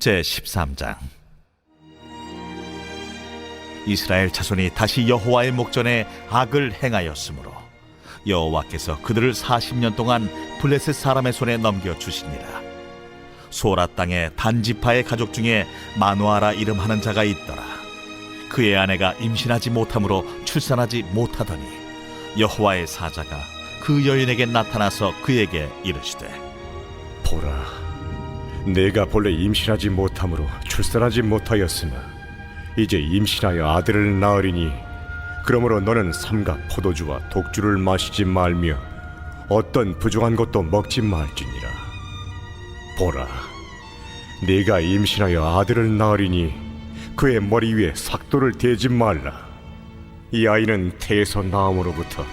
제13장. 이스라엘 자손이 다시 여호와의 목전에 악을 행하였으므로 여호와께서 그들을 40년 동안 블레셋 사람의 손에 넘겨주시니라. 소라 땅의 단지파의 가족 중에 마누아라 이름하는 자가 있더라. 그의 아내가 임신하지 못함으로 출산하지 못하더니 여호와의 사자가 그 여인에게 나타나서 그에게 이르시되, 보라, 내가 본래 임신하지 못함으로 출산하지 못하였으나 이제 임신하여 아들을 낳으리니 그러므로 너는 삼가 포도주와 독주를 마시지 말며 어떤 부정한 것도 먹지 말지니라. 보라, 네가 임신하여 아들을 낳으리니 그의 머리 위에 삭도를 대지 말라. 이 아이는 태에서 나음으로부터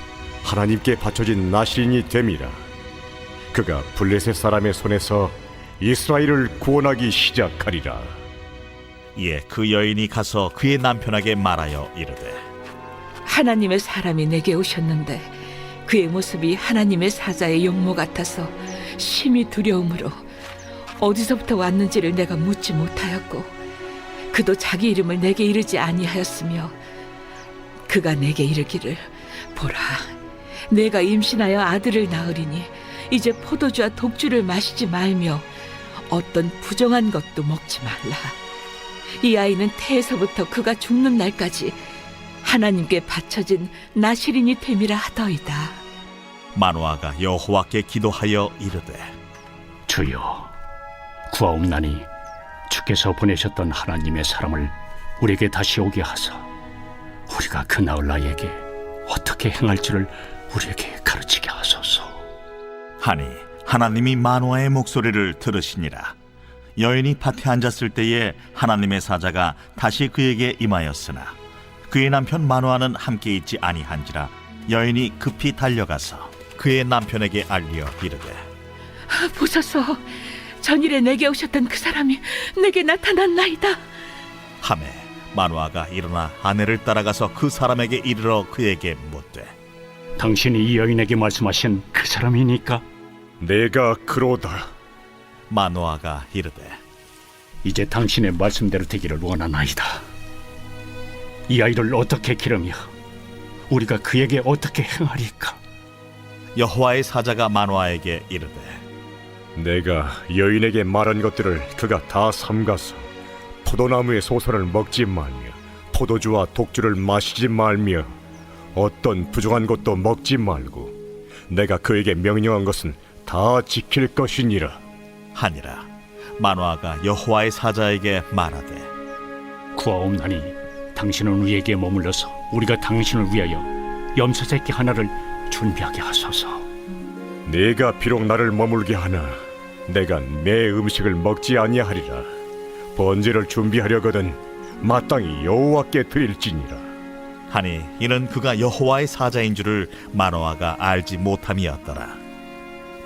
하나님께 바쳐진 나실인이 됨이라. 그가 블레셋 사람의 손에서 이스라엘을 구원하기 시작하리라. 이에 그 여인이 가서 그의 남편에게 말하여 이르되, 하나님의 사람이 내게 오셨는데 그의 모습이 하나님의 사자의 용모 같아서 심히 두려움으로 어디서부터 왔는지를 내가 묻지 못하였고 그도 자기 이름을 내게 이르지 아니하였으며 그가 내게 이르기를, 보라, 내가 임신하여 아들을 낳으리니 이제 포도주와 독주를 마시지 말며 어떤 부정한 것도 먹지 말라. 이 아이는 태에서부터 그가 죽는 날까지 하나님께 바쳐진 나실인이 됨이라 하더이다. 마누아가 여호와께 기도하여 이르되, 주여, 구하옵나니 주께서 보내셨던 하나님의 사람을 우리에게 다시 오게 하사 우리가 그 나을 나에게 어떻게 행할지를 우리에게 가르치게 하소서. 하니 하나님이 마누아의 목소리를 들으시니라. 여인이 밭에 앉았을 때에 하나님의 사자가 다시 그에게 임하였으나 그의 남편 마누아는 함께 있지 아니한지라 여인이 급히 달려가서 그의 남편에게 알리어 이르되, 보소서, 전일에 내게 오셨던 그 사람이 내게 나타났나이다. 하매 마누아가 일어나 아내를 따라가서 그 사람에게 이르러 그에게 묻되, 당신이 이 여인에게 말씀하신 그 사람이니까? 내가 그로다. 마누아가 이르되, 이제 당신의 말씀대로 되기를 원하나이다. 이 아이를 어떻게 기르며 우리가 그에게 어떻게 행하리까? 여호와의 사자가 마누아에게 이르되, 내가 여인에게 말한 것들을 그가 다 삼가서 포도나무의 소선을 먹지 말며 포도주와 독주를 마시지 말며 어떤 부정한 것도 먹지 말고 내가 그에게 명령한 것은 다 지킬 것이니라 하니라. 마누아가 여호와의 사자에게 말하되, 구하옵나니 당신은 우리에게 머물러서 우리가 당신을 위하여 염소 새끼 하나를 준비하게 하소서. 네가 비록 나를 머물게 하나 내가 내 음식을 먹지 아니하리라. 번제를 준비하려거든 마땅히 여호와께 드릴지니라. 하니 이는 그가 여호와의 사자인 줄을 마누아가 알지 못함이었더라.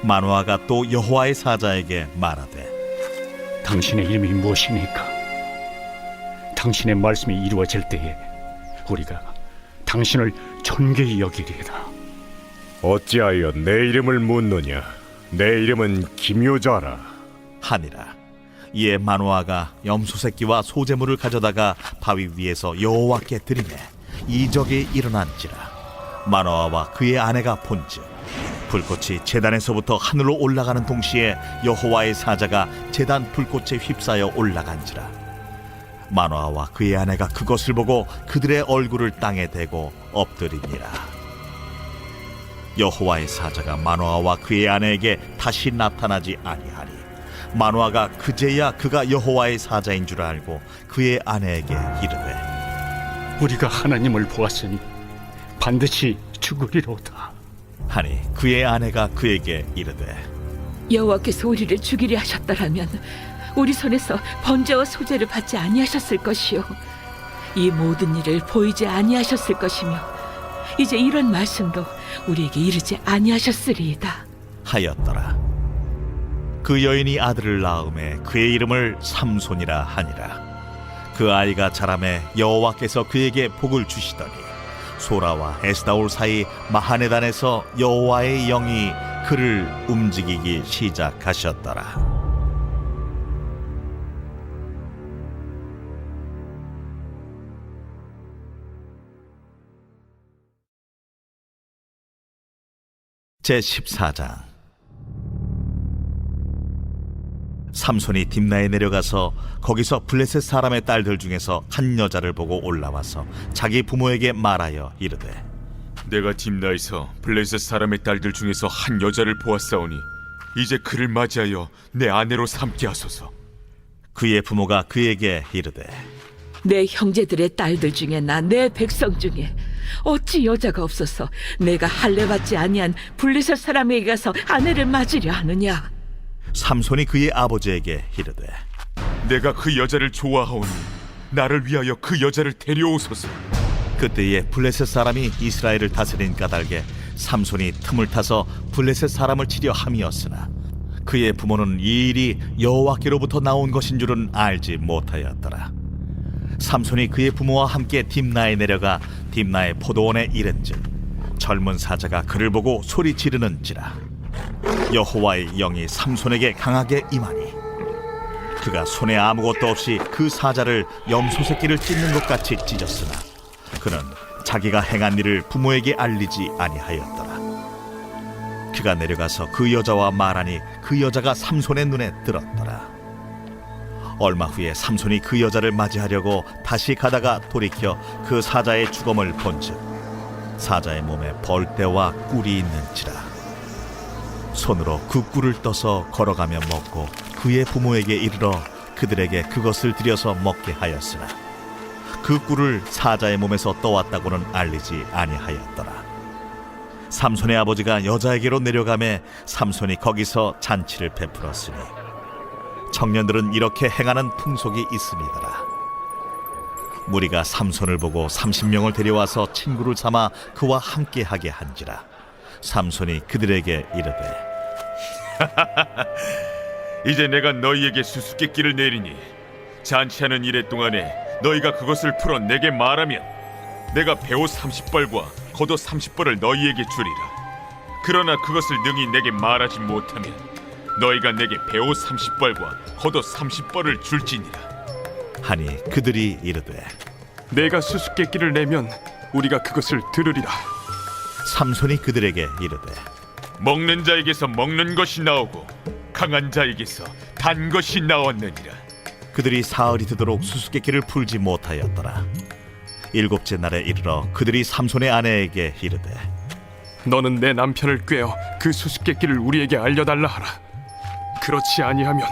마누아가 또 여호와의 사자에게 말하되, 당신의 이름이 무엇이니까? 당신의 말씀이 이루어질 때에 우리가 당신을 존귀히 여기리이다. 어찌하여 내 이름을 묻느냐? 내 이름은 기묘자라 하니라. 이에 마누아가 염소 새끼와 소제물을 가져다가 바위 위에서 여호와께 드리매 이적이 일어난지라. 마누아와 그의 아내가 본즉 불꽃이 제단에서부터 하늘로 올라가는 동시에 여호와의 사자가 제단 불꽃에 휩싸여 올라간지라. 마누아와 그의 아내가 그것을 보고 그들의 얼굴을 땅에 대고 엎드리니라. 여호와의 사자가 마누아와 그의 아내에게 다시 나타나지 아니하니 마누아가 그제야 그가 여호와의 사자인 줄 알고 그의 아내에게 이르되, 우리가 하나님을 보았으니 반드시 죽으리로다 하니 그의 아내가 그에게 이르되, 여호와께서 우리를 죽이려 하셨더라면 우리 손에서 번제와 소제를 받지 아니하셨을 것이요 이 모든 일을 보이지 아니하셨을 것이며 이제 이런 말씀도 우리에게 이르지 아니하셨으리이다 하였더라. 그 여인이 아들을 낳음에 그의 이름을 삼손이라 하니라. 그 아이가 자라매 여호와께서 그에게 복을 주시더니 소라와 에스다올 사이 마하네단에서 여호와의 영이 그를 움직이기 시작하셨더라. 제14장. 삼손이 딥나에 내려가서 거기서 블레셋 사람의 딸들 중에서 한 여자를 보고 올라와서 자기 부모에게 말하여 이르되, 내가 딥나에서 블레셋 사람의 딸들 중에서 한 여자를 보았사오니 이제 그를 맞이하여 내 아내로 삼게 하소서. 그의 부모가 그에게 이르되, 내 형제들의 딸들 중에나 내 백성 중에 어찌 여자가 없어서 내가 할례받지 아니한 블레셋 사람에게 가서 아내를 맞으려 하느냐? 삼손이 그의 아버지에게 이르되, 내가 그 여자를 좋아하오니 나를 위하여 그 여자를 데려오소서. 그때에 블레셋 사람이 이스라엘을 다스린 까닭에 삼손이 틈을 타서 블레셋 사람을 치려 함이었으나 그의 부모는 이 일이 여호와께로부터 나온 것인 줄은 알지 못하였더라. 삼손이 그의 부모와 함께 딥나에 내려가 딥나의 포도원에 이른즉 젊은 사자가 그를 보고 소리 지르는지라. 여호와의 영이 삼손에게 강하게 임하니 그가 손에 아무것도 없이 그 사자를 염소 새끼를 찢는 것 같이 찢었으나 그는 자기가 행한 일을 부모에게 알리지 아니하였더라. 그가 내려가서 그 여자와 말하니 그 여자가 삼손의 눈에 들었더라. 얼마 후에 삼손이 그 여자를 맞이하려고 다시 가다가 돌이켜 그 사자의 주검을 본즉 사자의 몸에 벌떼와 꿀이 있는지라. 손으로 그 꿀을 떠서 걸어가며 먹고 그의 부모에게 이르러 그들에게 그것을 들여서 먹게 하였으나 그 꿀을 사자의 몸에서 떠왔다고는 알리지 아니하였더라. 삼손의 아버지가 여자에게로 내려가매 삼손이 거기서 잔치를 베풀었으니 청년들은 이렇게 행하는 풍속이 있으니더라. 무리가 삼손을 보고 30명을 데려와서 친구를 삼아 그와 함께하게 한지라. 삼손이 그들에게 이르되, 이제 내가 너희에게 수수께끼를 내리니 잔치하는 이래 동안에 너희가 그것을 풀어 내게 말하면 내가 베옷 30벌과 겉옷 30벌을 너희에게 주리라. 그러나 그것을 능히 내게 말하지 못하면 너희가 내게 베옷 30벌과 겉옷 30벌을 줄지니라. 하니 그들이 이르되, 내가 수수께끼를 내면 우리가 그것을 들으리라. 삼손이 그들에게 이르되, 먹는 자에게서 먹는 것이 나오고 강한 자에게서 단 것이 나왔느니라. 그들이 사흘이 되도록 수수께끼를 풀지 못하였더라. 일곱째 날에 이르러 그들이 삼손의 아내에게 이르되, 너는 내 남편을 꾀어 그 수수께끼를 우리에게 알려달라 하라. 그렇지 아니하면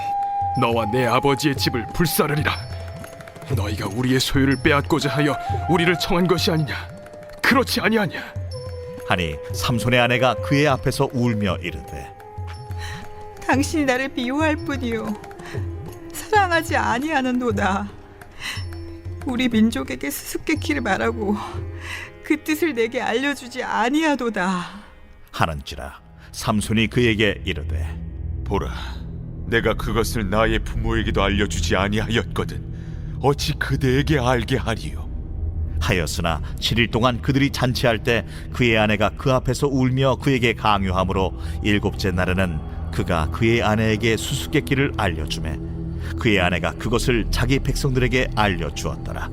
너와 내 아버지의 집을 불사르리라. 너희가 우리의 소유를 빼앗고자 하여 우리를 청한 것이 아니냐? 그렇지 아니하냐? 하니 삼손의 아내가 그의 앞에서 울며 이르되, 당신이 나를 미워할 뿐이요 사랑하지 아니하는도다. 우리 민족에게 수수께끼를 말하고 그 뜻을 내게 알려주지 아니하도다. 하는지라. 삼손이 그에게 이르되, 보라, 내가 그것을 나의 부모에게도 알려주지 아니하였거든 어찌 그대에게 알게 하리요? 하였으나 7일 동안 그들이 잔치할 때 그의 아내가 그 앞에서 울며 그에게 강요하므로 일곱째 날에는 그가 그의 아내에게 수수께끼를 알려주매 그의 아내가 그것을 자기 백성들에게 알려주었더라.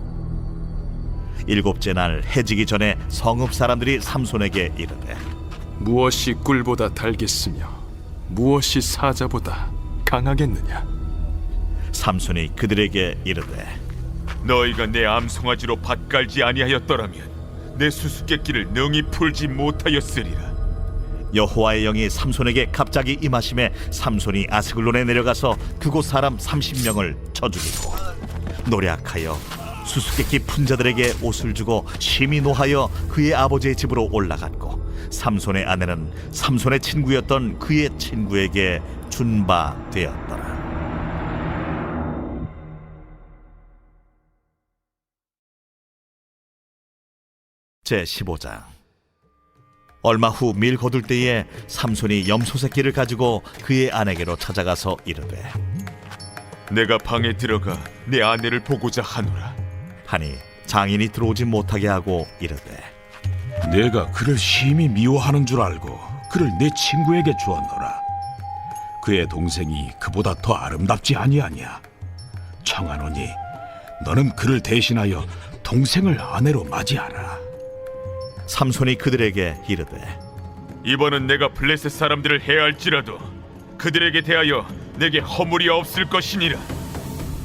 일곱째 날 해지기 전에 성읍 사람들이 삼손에게 이르되, 무엇이 꿀보다 달겠으며 무엇이 사자보다 강하겠느냐? 삼손이 그들에게 이르되, 너희가 내 암송아지로 밭 깔지 아니하였더라면 내 수수께끼를 능히 풀지 못하였으리라. 여호와의 영이 삼손에게 갑자기 임하심에 삼손이 아스글론에 내려가서 그곳 사람 30명을 쳐 죽이고 노략하여 수수께끼 푼자들에게 옷을 주고 심히 노하여 그의 아버지의 집으로 올라갔고 삼손의 아내는 삼손의 친구였던 그의 친구에게 준 바 되었더라. 제15장. 얼마 후 밀 거둘 때에 삼손이 염소 새끼를 가지고 그의 아내에게로 찾아가서 이르되, 내가 방에 들어가 내 아내를 보고자 하노라. 하니 장인이 들어오지 못하게 하고 이르되, 내가 그를 심히 미워하는 줄 알고 그를 내 친구에게 주었노라. 그의 동생이 그보다 더 아름답지 아니하냐? 청하노니 너는 그를 대신하여 동생을 아내로 맞이하라. 삼손이 그들에게 이르되, 이번은 내가 블레셋 사람들을 해할지라도 그들에게 대하여 내게 허물이 없을 것이니라.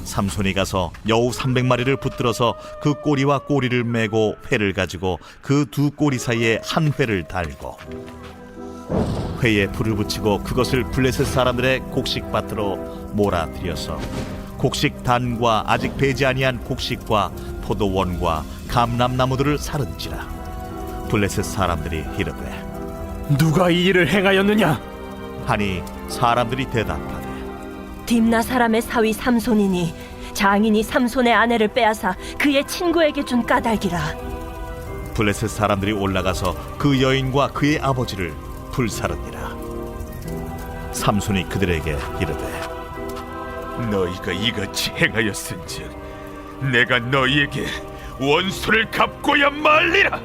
삼손이 가서 여우 300마리를 붙들어서 그 꼬리와 꼬리를 메고 회를 가지고 그 두 꼬리 사이에 한 회를 달고 회에 불을 붙이고 그것을 블레셋 사람들의 곡식밭으로 몰아들여서 곡식 단과 아직 배지 아니한 곡식과 포도원과 감람나무들을 사른지라. 블레셋 사람들이 이르되 누가 이 일을 행하였느냐? 하니 사람들이 대답하되 딥나 사람의 사위 삼손이니 장인이 삼손의 아내를 빼앗아 그의 친구에게 준 까닭이라. 블레셋 사람들이 올라가서 그 여인과 그의 아버지를 불사르니라. 삼손이 그들에게 이르되 너희가 이같이 행하였은즉 내가 너희에게 원수를 갚고야 말리라.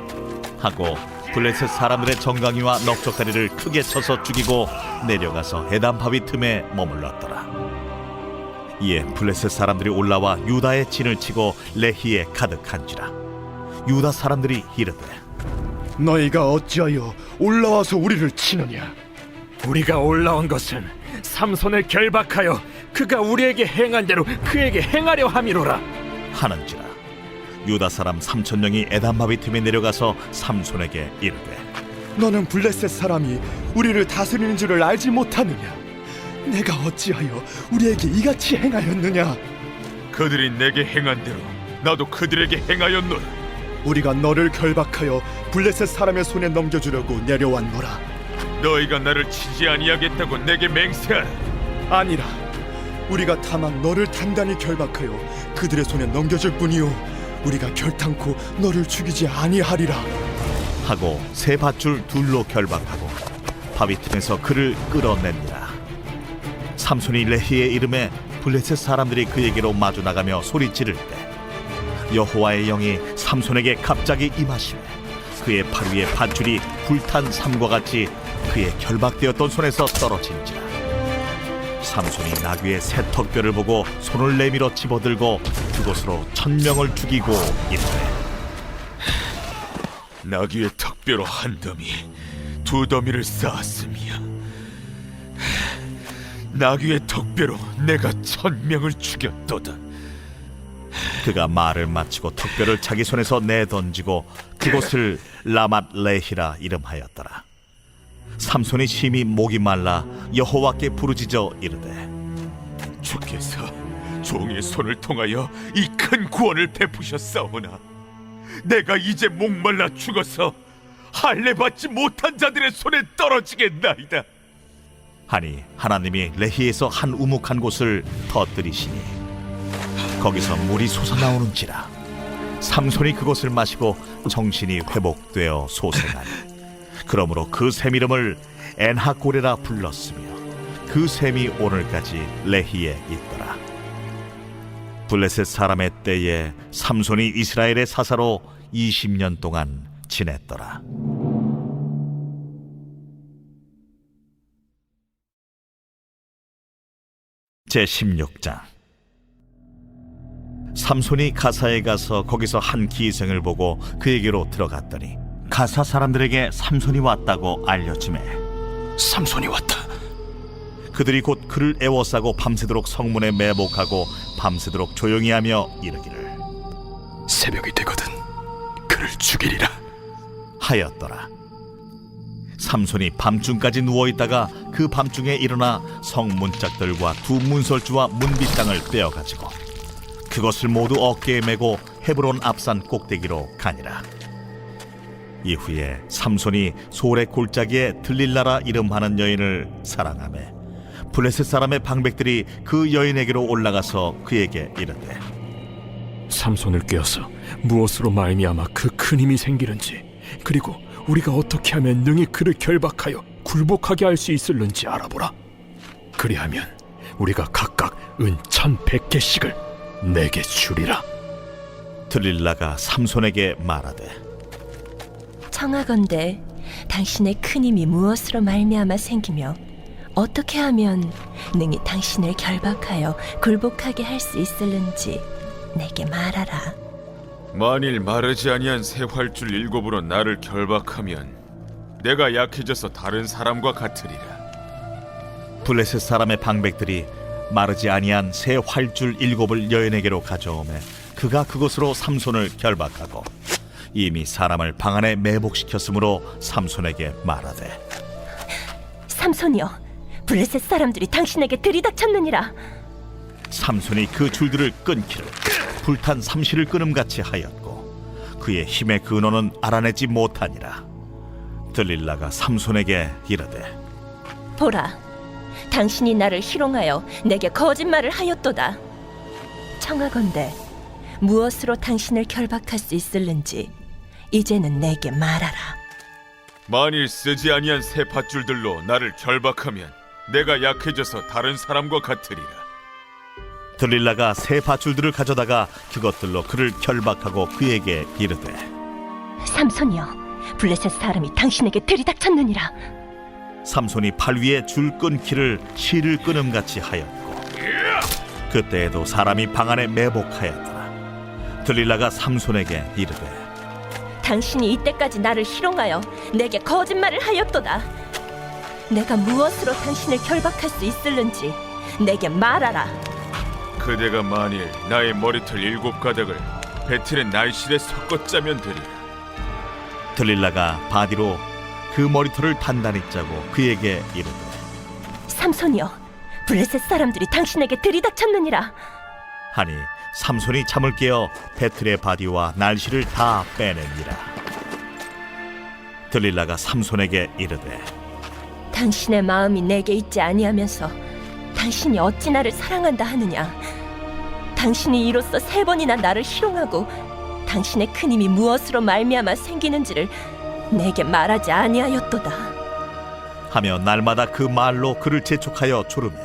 하고 블레셋 사람들의 정강이와 넉적다리를 크게 쳐서 죽이고 내려가서 에담 바위 틈에 머물렀더라. 이에 블레셋 사람들이 올라와 유다의 진을 치고 레히에 가득한지라. 유다 사람들이 이르되 너희가 어찌하여 올라와서 우리를 치느냐? 우리가 올라온 것은 삼손을 결박하여 그가 우리에게 행한 대로 그에게 행하려 함이로라. 하는지라. 유다 사람 3,000명이 에담 바위 틈에 내려가서 삼손에게 이르되 너는 블레셋 사람이 우리를 다스리는 줄을 알지 못하느냐? 내가 어찌하여 우리에게 이같이 행하였느냐? 그들이 내게 행한 대로 나도 그들에게 행하였노라. 우리가 너를 결박하여 블레셋 사람의 손에 넘겨주려고 내려왔노라. 너희가 나를 치지 아니하겠다고 내게 맹세하라. 아니라 우리가 다만 너를 단단히 결박하여 그들의 손에 넘겨줄 뿐이요 우리가 결탄코 너를 죽이지 아니하리라. 하고 새 밧줄 둘로 결박하고 바위 틈에서 그를 끌어냅니다. 삼손이 레히에 이름에 블레셋 사람들이 그에게로 마주 나가며 소리 지를 때 여호와의 영이 삼손에게 갑자기 임하시매 그의 팔 위에 밧줄이 불탄 삼과 같이 그의 결박되었던 손에서 떨어진지라. 삼손이 나귀의 새 턱뼈를 보고 손을 내밀어 집어들고 그곳으로 1,000명을 죽이고 이르되 나귀의 턱뼈로 한 더미, 두 더미를 쌓았음이야. 나귀의 턱뼈로 내가 1,000명을 죽였도다. 그가 말을 마치고 턱뼈를 자기 손에서 내던지고 그곳을 라맛 레히라 이름하였더라. 삼손이 심히 목이 말라 여호와께 부르짖어 이르되 주께서 종의 손을 통하여 이 큰 구원을 베푸셨사오나 내가 이제 목말라 죽어서 할례 받지 못한 자들의 손에 떨어지겠나이다. 하니 하나님이 레히에서 한 우묵한 곳을 터뜨리시니 거기서 물이 솟아나오는지라. 삼손이 그것을 마시고 정신이 회복되어 소생하니 그러므로 그 샘 이름을 엔하고레라 불렀으며 그 샘이 오늘까지 레히에 있더라. 블레셋 사람의 때에 삼손이 이스라엘의 사사로 20년 동안 지냈더라. 제16장. 삼손이 가사에 가서 거기서 한 기생을 보고 그에게로 들어갔더니 가사 사람들에게 삼손이 왔다고 알려지매 삼손이 왔다. 그들이 곧 그를 애워싸고 밤새도록 성문에 매복하고 밤새도록 조용히 하며 이르기를 새벽이 되거든 그를 죽이리라 하였더라. 삼손이 밤중까지 누워있다가 그 밤중에 일어나 성문짝들과 두 문설주와 문빗장을 빼어가지고 그것을 모두 어깨에 메고 헤브론 앞산 꼭대기로 가니라. 이후에 삼손이 소래 골짜기에 들릴라라 이름하는 여인을 사랑하매 블레셋 사람의 방백들이 그 여인에게로 올라가서 그에게 이르되 삼손을 꿰어서 무엇으로 말미암아 그 큰 힘이 생기는지 그리고 우리가 어떻게 하면 능히 그를 결박하여 굴복하게 할 수 있을는지 알아보라. 그리하면 우리가 각각 은 1,100개씩을 내게 주리라. 들릴라가 삼손에게 말하되 청하건대 당신의 큰 힘이 무엇으로 말미암아 생기며 어떻게 하면 능히 당신을 결박하여 굴복하게 할 수 있을는지 내게 말하라. 만일 마르지 아니한 새 활줄 7으로 나를 결박하면 내가 약해져서 다른 사람과 같으리라. 블레셋 사람의 방백들이 마르지 아니한 새 활줄 7을 여인에게로 가져오매 그가 그것으로 삼손을 결박하고 이미 사람을 방 안에 매복시켰으므로 삼손에게 말하되 삼손이여, 블레셋 사람들이 당신에게 들이닥쳤느니라. 삼손이 그 줄들을 끊기를 불탄 삼시를 끊음같이 하였고 그의 힘의 근원은 알아내지 못하니라. 들릴라가 삼손에게 이르되 보라, 당신이 나를 희롱하여 내게 거짓말을 하였도다. 청하건대 무엇으로 당신을 결박할 수 있을는지 이제는 내게 말하라. 만일 쓰지 아니한 새 밧줄들로 나를 결박하면 내가 약해져서 다른 사람과 같으리라. 들릴라가 새 밧줄들을 가져다가 그것들로 그를 결박하고 그에게 이르되 삼손이여, 블레셋 사람이 당신에게 들이닥쳤느니라. 삼손이 팔 위에 줄 끊기를 실을 끊음같이 하였고 그때에도 사람이 방 안에 매복하였더라. 들릴라가 삼손에게 이르되 당신이 이때까지 나를 희롱하여 내게 거짓말을 하였도다. 내가 무엇으로 당신을 결박할 수 있을는지 내게 말하라. 그대가 만일 나의 머리털 7가닥을 배틀의 날실에 섞어 짜면 되리라. 들릴라가 바디로 그 머리털을 단단히 짜고 그에게 이르되 삼손이여, 블레셋 사람들이 당신에게 들이닥쳤느니라. 하니 삼손이 잠을 깨어 배틀의 바디와 날씨를 다 빼내니라. 들릴라가 삼손에게 이르되 당신의 마음이 내게 있지 아니하면서 당신이 어찌 나를 사랑한다 하느냐. 당신이 이로써 3번이나 나를 희롱하고 당신의 큰 힘이 무엇으로 말미암아 생기는지를 내게 말하지 아니하였도다. 하며 날마다 그 말로 그를 재촉하여 조르매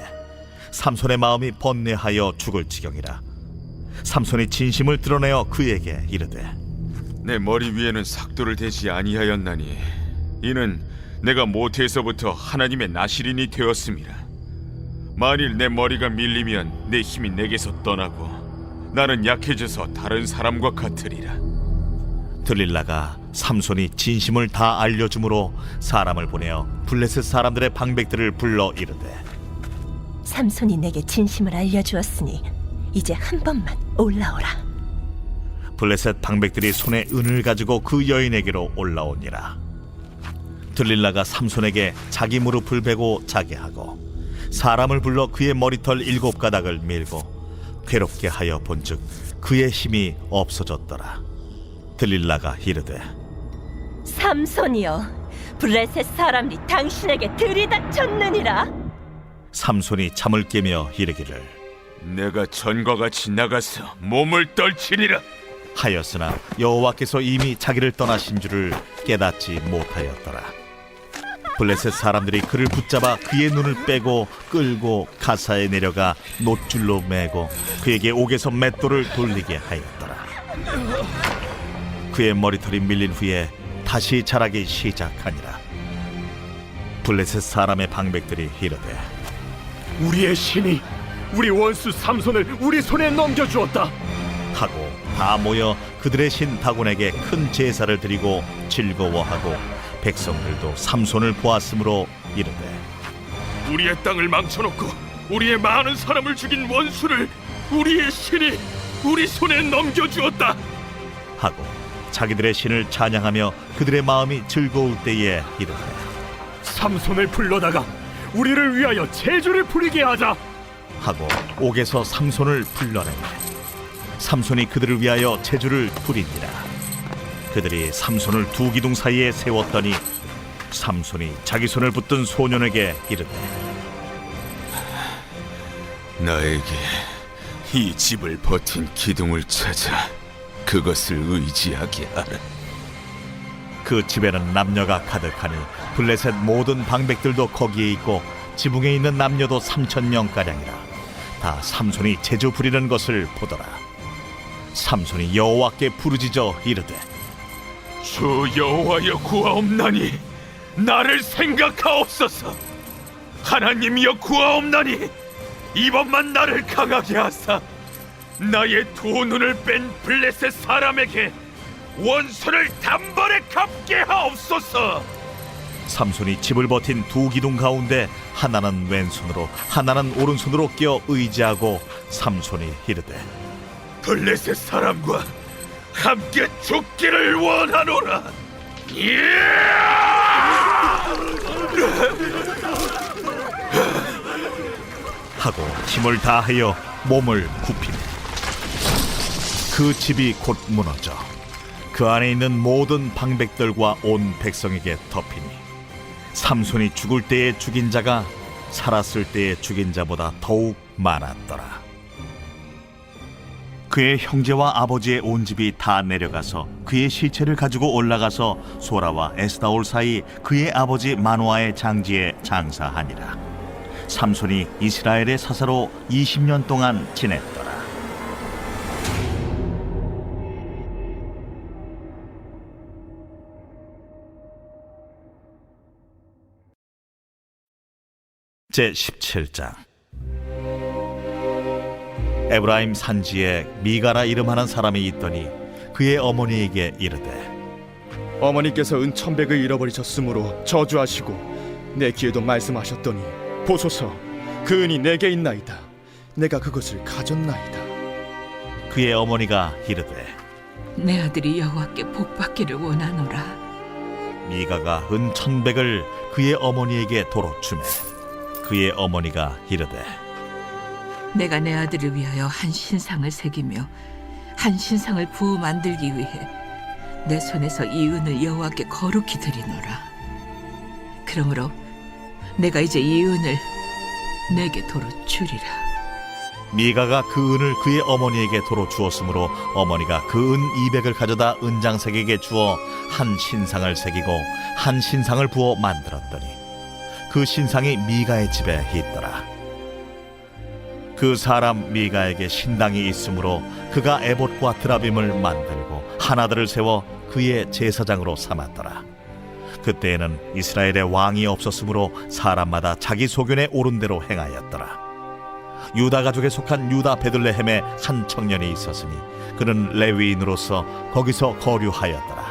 삼손의 마음이 번뇌하여 죽을 지경이라. 삼손이 진심을 드러내어 그에게 이르되 내 머리 위에는 삭도를 대지 아니하였나니 이는 내가 모태에서부터 하나님의 나실인이 되었음이라. 만일 내 머리가 밀리면 내 힘이 내게서 떠나고 나는 약해져서 다른 사람과 같으리라. 들릴라가 삼손이 진심을 다 알려주므로 사람을 보내어 블레셋 사람들의 방백들을 불러 이르되 삼손이 내게 진심을 알려주었으니 이제 한 번만 올라오라. 블레셋 방백들이 손에 은을 가지고 그 여인에게로 올라오니라. 들릴라가 삼손에게 자기 무릎을 베고 자게 하고 사람을 불러 그의 머리털 7가닥을 밀고 괴롭게 하여 본즉 그의 힘이 없어졌더라. 들릴라가 이르되 삼손이여, 블레셋 사람이 당신에게 들이닥쳤느니라. 삼손이 잠을 깨며 이르기를 내가 전과 같이 나가서 몸을 떨치리라 하였으나 여호와께서 이미 자기를 떠나신 줄을 깨닫지 못하였더라. 블레셋 사람들이 그를 붙잡아 그의 눈을 빼고 끌고 가사에 내려가 놋줄로 매고 그에게 옥에서 맷돌을 돌리게 하였더라. 그의 머리털이 밀린 후에 다시 자라기 시작하니라. 블레셋 사람의 방백들이 이르되 우리의 신이 우리 원수 삼손을 우리 손에 넘겨주었다 하고 다 모여 그들의 신 다곤에게 큰 제사를 드리고 즐거워하고 백성들도 삼손을 보았으므로 이르되 우리의 땅을 망쳐놓고 우리의 많은 사람을 죽인 원수를 우리의 신이 우리 손에 넘겨주었다 하고 자기들의 신을 찬양하며 그들의 마음이 즐거울 때에 이르되 삼손을 불러다가 우리를 위하여 제주를 부리게 하자 하고 옥에서 삼손을 불러내매 삼손이 그들을 위하여 제주를 부리니라. 그들이 삼손을 두 기둥 사이에 세웠더니 삼손이 자기 손을 붙든 소년에게 이르되 나에게 이 집을 버틴 기둥을 찾아 그것을 의지하게 하라. 그 집에는 남녀가 가득하니 블레셋 모든 방백들도 거기에 있고 지붕에 있는 남녀도 3,000명가량이라. 다 삼손이 제주 부리는 것을 보더라. 삼손이 여호와께 부르짖어 이르되 주 여호와여 구하옵나니 나를 생각하옵소서. 하나님이여 구하옵나니 이번만 나를 강하게 하사 나의 두 눈을 뺀 블레셋 사람에게 원수를 단번에 갚게 하옵소서. 삼손이 집을 버틴 두 기둥 가운데 하나는 왼손으로 하나는 오른손으로 끼어 의지하고 삼손이 이르되 블레셋 사람과 함께 죽기를 원하노라. 하고 힘을 다하여 몸을 굽히니 그 집이 곧 무너져 그 안에 있는 모든 방백들과 온 백성에게 덮이니 삼손이 죽을 때에 죽인 자가 살았을 때에 죽인 자보다 더욱 많았더라. 그의 형제와 아버지의 온 집이 다 내려가서 그의 시체를 가지고 올라가서 소라와 에스다올 사이 그의 아버지 마노아의 장지에 장사하니라. 삼손이 이스라엘의 사사로 20년 동안 지냈더라. 제17장. 에브라임 산지에 미가라 이름하는 사람이 있더니 그의 어머니에게 이르되 어머니께서 은천백을 잃어버리셨으므로 저주하시고 내 귀에도 말씀하셨더니 보소서 그 은이 내게 있나이다. 내가 그것을 가졌나이다. 그의 어머니가 이르되 내 아들이 여호와께 복받기를 원하노라. 미가가 은 1,100을 그의 어머니에게 도로 주매 그의 어머니가 이르되 내가 내 아들을 위하여 한 신상을 새기며 한 신상을 부어 만들기 위해 내 손에서 이 은을 여호와께 거룩히 드리노라. 그러므로 내가 이제 이 은을 내게 도로 주리라. 미가가 그 은을 그의 어머니에게 도로 주었으므로 어머니가 그 은 200을 가져다 은장색에게 주어 한 신상을 새기고 한 신상을 부어 만들었더니 그 신상이 미가의 집에 있더라. 그 사람 미가에게 신당이 있으므로 그가 에봇과 드라빔을 만들고 하나들을 세워 그의 제사장으로 삼았더라. 그때에는 이스라엘의 왕이 없었으므로 사람마다 자기 소견에 오른 대로 행하였더라. 유다 가족에 속한 유다 베들레헴에 한 청년이 있었으니 그는 레위인으로서 거기서 거류하였더라.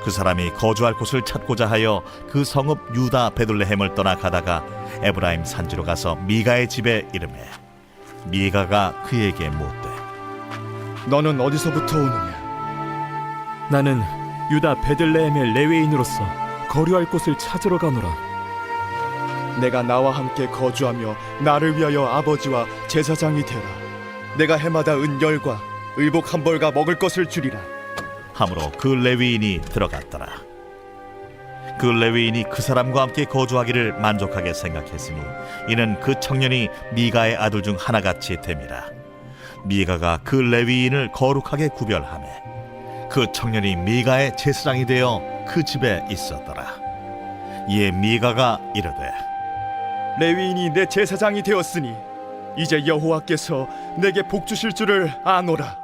그 사람이 거주할 곳을 찾고자 하여 그 성읍 유다 베들레헴을 떠나 가다가 에브라임 산지로 가서 미가의 집에 이르매 미가가 그에게 묻되 너는 어디서부터 오느냐? 나는 유다 베들레헴의 레위인으로서 거류할 곳을 찾으러 가노라. 내가 나와 함께 거주하며 나를 위하여 아버지와 제사장이 되라. 내가 해마다 은열과 의복 한 벌과 먹을 것을 주리라. 함으로 그 레위인이 들어갔더라. 그 레위인이 그 사람과 함께 거주하기를 만족하게 생각했으니 이는 그 청년이 미가의 아들 중 하나같이 됨이라. 미가가 그 레위인을 거룩하게 구별하매 그 청년이 미가의 제사장이 되어 그 집에 있었더라. 이에 미가가 이르되 레위인이 내 제사장이 되었으니 이제 여호와께서 내게 복 주실 줄을 아노라.